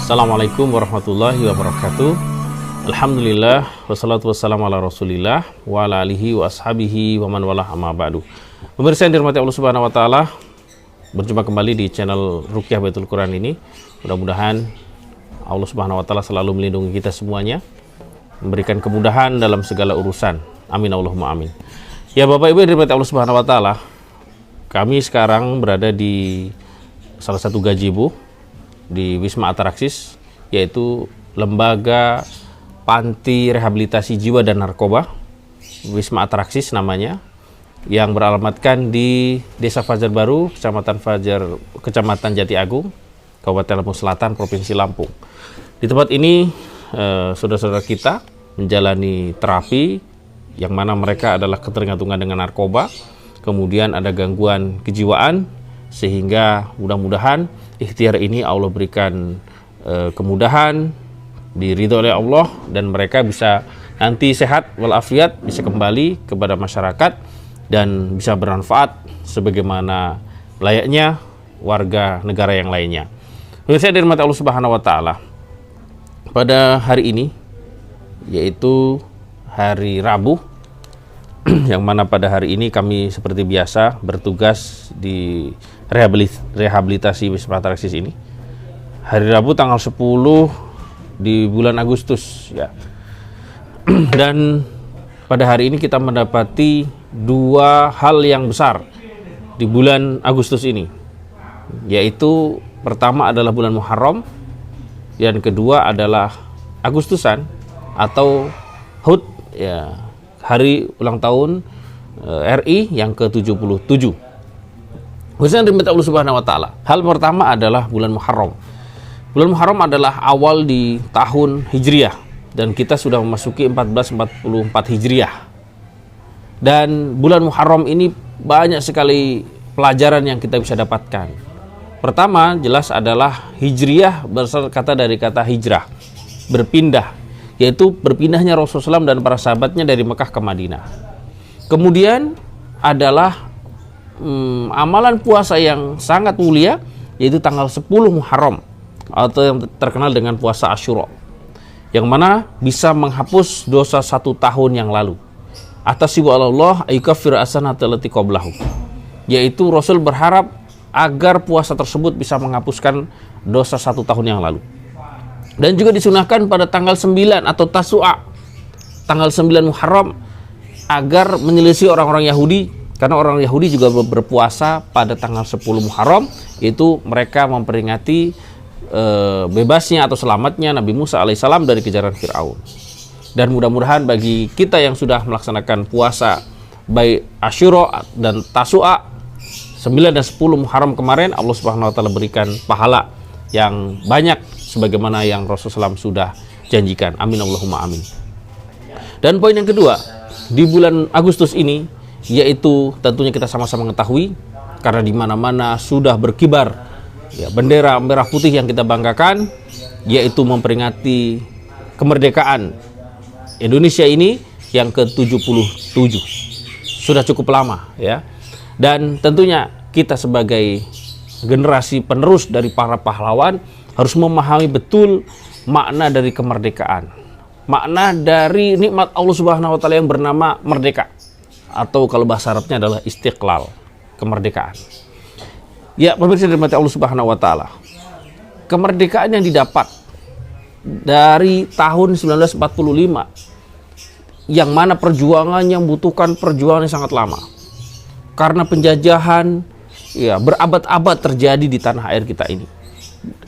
Assalamualaikum warahmatullahi wabarakatuh. Alhamdulillah wassalatu wassalamu ala rasulillah wa ala alihi wa ashabihi wa man walah amma ba'du. Pemirsa yang dirahmati Allah Subhanahu wa taala, berjumpa kembali di channel Ruqyah Baitul Quran ini. Mudah-mudahan Allah Subhanahu wa taala selalu melindungi kita semuanya, memberikan kemudahan dalam segala urusan. Amin Allahumma amin. Ya Bapak Ibu yang dirahmati Allah Subhanahu wa taala, kami sekarang berada di salah satu gazebo di Wisma Ataraxis, yaitu Lembaga Panti Rehabilitasi Jiwa dan Narkoba, Wisma Ataraxis namanya, yang beralamatkan di Desa Fajar Baru, Kecamatan Jati Agung, Kabupaten Lampung Selatan, Provinsi Lampung. Di tempat ini saudara-saudara kita menjalani terapi, yang mana mereka adalah ketergantungan dengan narkoba, kemudian ada gangguan kejiwaan, sehingga mudah-mudahan ikhtiar ini Allah berikan kemudahan, diridhoi oleh Allah, dan mereka bisa nanti sehat walafiat, bisa kembali kepada masyarakat dan bisa bermanfaat sebagaimana layaknya warga negara yang lainnya. Saya dirahmati Allah Subhanahu wa taala, pada hari ini, yaitu hari Rabu, yang mana pada hari ini kami seperti biasa bertugas di rehabilitasi Wisma Ataraxis ini. Hari Rabu tanggal 10 di bulan Agustus ya. Dan pada hari ini kita mendapati dua hal yang besar di bulan Agustus ini, yaitu pertama adalah bulan Muharram, dan kedua adalah Agustusan atau HUT ya, hari ulang tahun RI yang ke-77. Khususnya dimata Allah Subhanahu wa taala. Hal pertama adalah bulan Muharram. Bulan Muharram adalah awal di tahun Hijriah, dan kita sudah memasuki 1444 Hijriah. Dan bulan Muharram ini banyak sekali pelajaran yang kita bisa dapatkan. Pertama jelas adalah Hijriah berasal dari kata hijrah, berpindah, yaitu berpindahnya Rasulullah SAW dan para sahabatnya dari Mekah ke Madinah. Kemudian adalah amalan puasa yang sangat mulia, yaitu tanggal 10 Muharram, atau yang terkenal dengan puasa Asyura, yang mana bisa menghapus dosa 1 tahun yang lalu. Atasibu Allah ayyukaffira as-sanata allati qablahu, yaitu Rasul berharap agar puasa tersebut bisa menghapuskan dosa 1 tahun yang lalu. Dan juga disunahkan pada tanggal 9 atau Tasu'a, tanggal 9 Muharram, agar menyelisih orang-orang Yahudi, karena orang Yahudi juga berpuasa pada tanggal 10 Muharram, yaitu mereka memperingati bebasnya atau selamatnya Nabi Musa alaihissalam dari kejaran Fir'aun. Dan mudah-mudahan bagi kita yang sudah melaksanakan puasa baik Asyura dan Tasu'a 9 dan 10 Muharram kemarin, Allah Subhanahu wa taala berikan pahala yang banyak sebagaimana yang Rasulullah SAW sudah janjikan. Amin Allahumma amin. Dan poin yang kedua di bulan Agustus ini, yaitu tentunya kita sama-sama mengetahui, karena di mana-mana sudah berkibar ya bendera merah putih yang kita banggakan, yaitu memperingati kemerdekaan Indonesia ini yang ke-77. Sudah cukup lama ya. Dan tentunya kita sebagai generasi penerus dari para pahlawan harus memahami betul makna dari kemerdekaan, makna dari nikmat Allah Subhanahu wa taala yang bernama merdeka, atau kalau bahasa Arabnya adalah istiqlal, kemerdekaan. Ya, pemirsa dirahmati Allah Subhanahu wa taala, kemerdekaan yang didapat dari tahun 1945, yang mana perjuangannya membutuhkan perjuangan yang sangat lama, karena penjajahan ya berabad-abad terjadi di tanah air kita ini.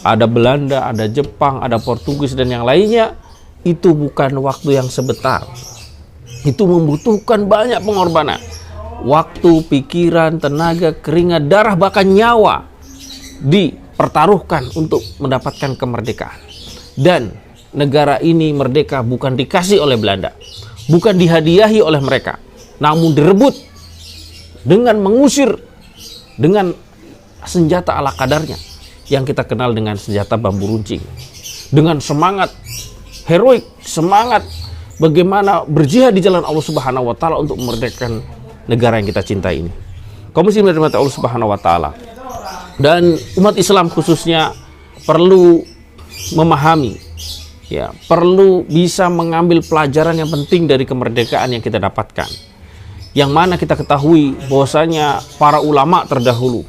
Ada Belanda, ada Jepang, ada Portugis, dan yang lainnya. Itu bukan waktu yang sebentar. Itu membutuhkan banyak pengorbanan, waktu, pikiran, tenaga, keringat, darah, bahkan nyawa dipertaruhkan untuk mendapatkan kemerdekaan. Dan negara ini merdeka bukan dikasih oleh Belanda, bukan dihadiahi oleh mereka, namun direbut dengan mengusir dengan senjata ala kadarnya, yang kita kenal dengan senjata bambu runcing. Dengan semangat heroik, semangat bagaimana berjihad di jalan Allah Subhanahu wa taala untuk memerdekakan negara yang kita cintai ini. Kaum muslimin dirahmati Allah Subhanahu wa taala. Dan umat Islam khususnya perlu memahami, ya, perlu bisa mengambil pelajaran yang penting dari kemerdekaan yang kita dapatkan. Yang mana kita ketahui bahwasanya para ulama terdahulu,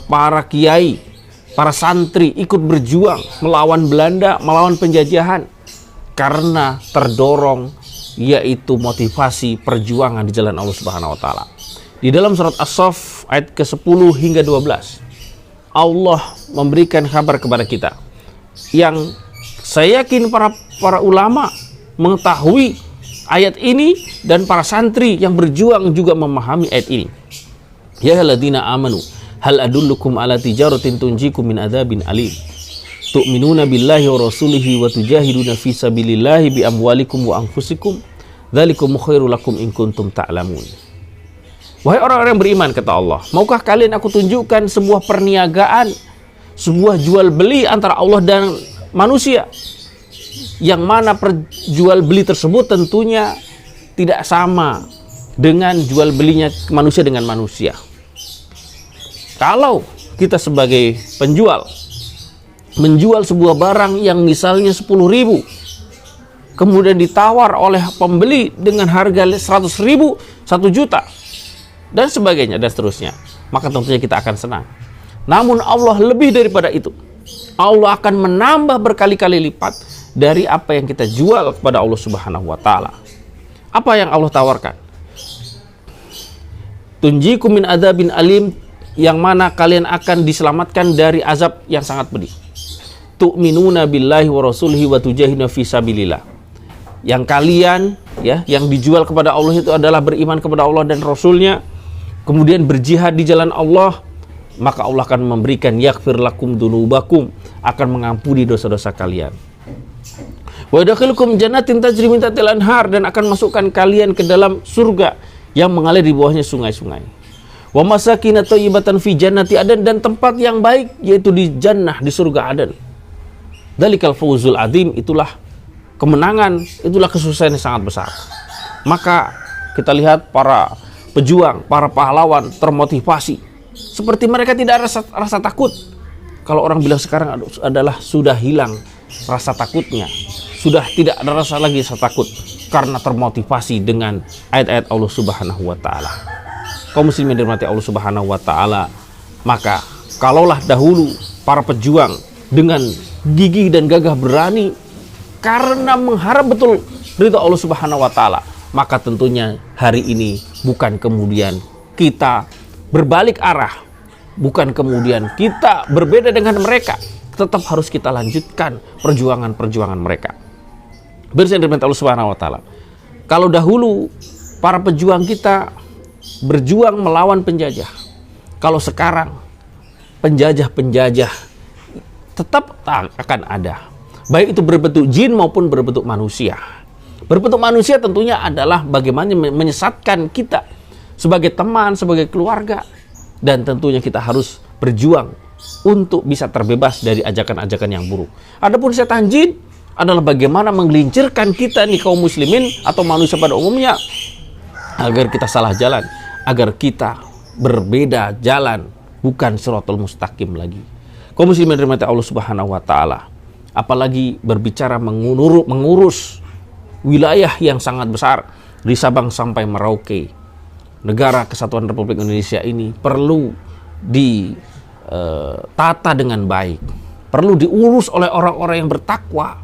para kiai, para santri ikut berjuang melawan Belanda, melawan penjajahan karena terdorong yaitu motivasi perjuangan di jalan Allah Subhanahu wa taala. Di dalam surat As-Saff ayat ke-10 hingga 12, Allah memberikan kabar kepada kita yang saya yakin para ulama mengetahui ayat ini dan para santri yang berjuang juga memahami ayat ini. Ya alladzina amanu hal adullukum ala tijaratin tunjikum min adzabin alim tu'minuna billahi wa rasulihi wa tujahiduna fi sabilillahi bi amwalikum wa anfusikum dzalikum khairul lakum in kuntum ta'lamun. Wahai orang-orang yang beriman, kata Allah, maukah kalian aku tunjukkan sebuah perniagaan, sebuah jual beli antara Allah dan manusia, yang mana jual beli tersebut tentunya tidak sama dengan jual belinya manusia dengan manusia. Kalau kita sebagai penjual menjual sebuah barang yang misalnya 10.000, kemudian ditawar oleh pembeli dengan harga 100.000, 1 juta, dan sebagainya dan seterusnya, maka tentunya kita akan senang. Namun Allah lebih daripada itu. Allah akan menambah berkali-kali lipat dari apa yang kita jual kepada Allah Subhanahu wa taala. Apa yang Allah tawarkan? Tunjikum min adzabin alim, yang mana kalian akan diselamatkan dari azab yang sangat pedih. Tu'minuna billahi wa rasulihi wa tujahiduna fi sabilillah. Yang kalian, ya, yang dijual kepada Allah itu adalah beriman kepada Allah dan Rasulnya, kemudian berjihad di jalan Allah, maka Allah akan memberikan yaghfir lakum dunubakum, akan mengampuni dosa-dosa kalian. Wa yadkhilukum jannatin tajri min tahtiha al-anhar, dan akan masukkan kalian ke dalam surga yang mengalir di bawahnya sungai-sungai. Wa masakin thayyibatan fi jannati adan, dan tempat yang baik yaitu di jannah, di surga Aden. Dzalikal fawzul adzim, itulah kemenangan, itulah kesuksesan yang sangat besar. Maka kita lihat para pejuang, para pahlawan termotivasi. Seperti mereka tidak ada rasa takut. Kalau orang bilang sekarang adalah sudah hilang rasa takutnya. Sudah tidak ada rasa lagi rasa takut karena termotivasi dengan ayat-ayat Allah Subhanahu wa taala. Kaum muslimin dirahmati Allah Subhanahu wa taala, maka kalaulah dahulu para pejuang dengan gigih dan gagah berani karena mengharap betul ridha Allah Subhanahu wa taala, maka tentunya hari ini bukan kemudian kita berbalik arah, bukan kemudian kita berbeda dengan mereka, tetap harus kita lanjutkan perjuangan-perjuangan mereka. Bersama dengan Allah Subhanahu wa taala. Kalau dahulu para pejuang kita berjuang melawan penjajah, kalau sekarang penjajah-penjajah tetap akan ada, baik itu berbentuk jin maupun berbentuk manusia. Berbentuk manusia tentunya adalah bagaimana menyesatkan kita sebagai teman, sebagai keluarga, dan tentunya kita harus berjuang untuk bisa terbebas dari ajakan-ajakan yang buruk. Adapun setan jin adalah bagaimana menggelincirkan kita nih kaum muslimin atau manusia pada umumnya agar kita salah jalan, agar kita berbeda jalan, bukan siratal mustaqim lagi. Kaum muslimin dirahmati Allah Subhanahu wa taala, apalagi berbicara mengurus wilayah yang sangat besar dari Sabang sampai Merauke. Negara Kesatuan Republik Indonesia ini perlu ditata dengan baik, perlu diurus oleh orang-orang yang bertakwa.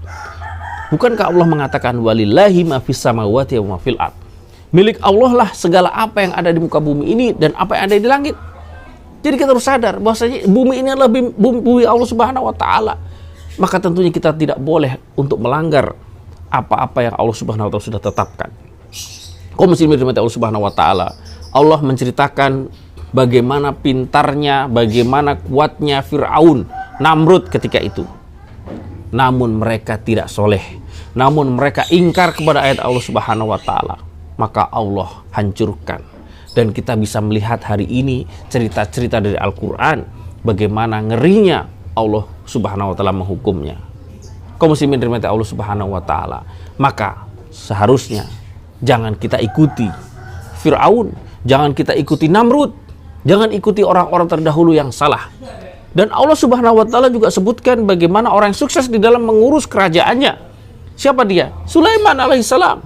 Bukankah Allah mengatakan walillahi ma fis samawati wa ma fil ard? Milik Allah lah segala apa yang ada di muka bumi ini dan apa yang ada di langit. Jadi kita harus sadar bahwasanya bumi ini adalah bumi Allah Subhanahu wa taala. Maka tentunya kita tidak boleh untuk melanggar apa-apa yang Allah Subhanahu wa taala sudah tetapkan. Kaum muslimin dirahmati Allah Subhanahu wa taala, Allah menceritakan bagaimana pintarnya, bagaimana kuatnya Fir'aun, Namrud ketika itu. Namun mereka tidak soleh, namun mereka ingkar kepada ayat Allah Subhanahu wa taala, maka Allah hancurkan. Dan kita bisa melihat hari ini cerita-cerita dari Al-Quran bagaimana ngerinya Allah Subhanahu wa taala menghukumnya. Kaum muslimin dirahmati Allah Subhanahu wa taala, maka seharusnya jangan kita ikuti Fir'aun, jangan kita ikuti Namrud, jangan ikuti orang-orang terdahulu yang salah. Dan Allah Subhanahu wa taala juga sebutkan bagaimana orang yang sukses di dalam mengurus kerajaannya. Siapa dia? Sulaiman alaihissalam.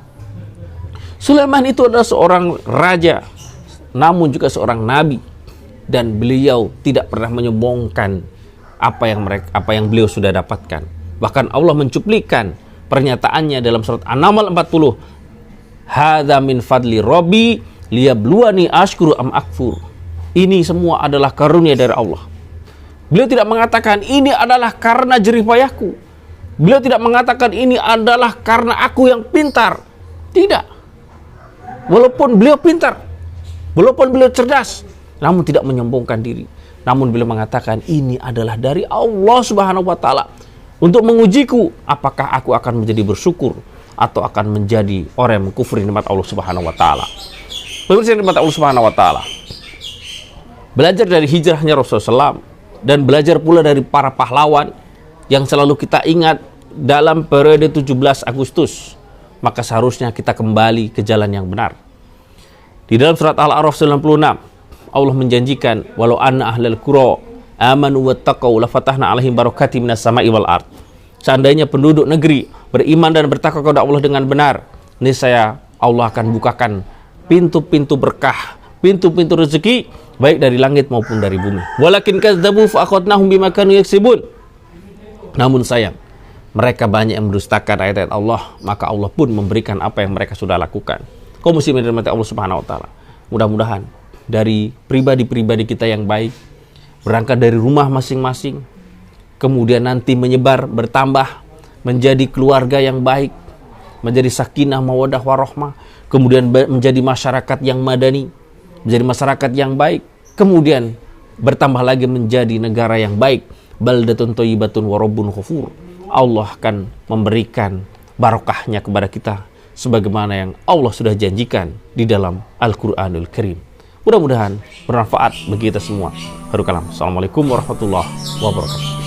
Sulaiman itu adalah seorang raja, namun juga seorang nabi, dan beliau tidak pernah menyombongkan apa yang beliau sudah dapatkan. Bahkan Allah mencuplikan pernyataannya dalam surat An-Naml 40. Hadza min fadli Rabbi liyabluwani ashkuru am akfur. Ini semua adalah karunia dari Allah. Beliau tidak mengatakan ini adalah karena jerih payahku. Beliau tidak mengatakan ini adalah karena aku yang pintar. Tidak. Walaupun beliau pintar, walaupun beliau cerdas, namun tidak menyombongkan diri. Namun beliau mengatakan ini adalah dari Allah Subhanahu wa taala untuk mengujiku apakah aku akan menjadi bersyukur atau akan menjadi orang yang mengkufuri nikmat Allah Subhanahu wa taala. Pemirsa nikmat Allah Subhanahu wa taala. Belajar dari hijrahnya Rasulullah SAW dan belajar pula dari para pahlawan yang selalu kita ingat dalam periode 17 Agustus, maka seharusnya kita kembali ke jalan yang benar. Di dalam surat Al-A'raf 96, Allah menjanjikan, walau anna ahlal qura amanu wattaqau lafatahna alaihim barakatim minas sama'i wal ard. Seandainya penduduk negeri beriman dan bertakwa kepada Allah dengan benar, niscaya Allah akan bukakan pintu-pintu berkah, pintu-pintu rezeki, baik dari langit maupun dari bumi. Walakin kadzabu fa akhadnahum bima kanu yaksibun. Namun sayang, mereka banyak yang mendustakan ayat-ayat Allah, maka Allah pun memberikan apa yang mereka sudah lakukan. Kaum muslimin dirahmati Allah Subhanahu wa taala. Mudah-mudahan dari pribadi-pribadi kita yang baik, berangkat dari rumah masing-masing, kemudian nanti menyebar, bertambah menjadi keluarga yang baik, menjadi sakinah mawaddah warahmah, kemudian menjadi masyarakat yang madani, menjadi masyarakat yang baik, kemudian bertambah lagi menjadi negara yang baik, baldatun thayyibatun wa rabbun ghafur. Allah akan memberikan barokahnya kepada kita sebagaimana yang Allah sudah janjikan di dalam Al-Qur'anul Karim. Mudah-mudahan bermanfaat bagi kita semua. Assalamualaikum warahmatullahi wabarakatuh.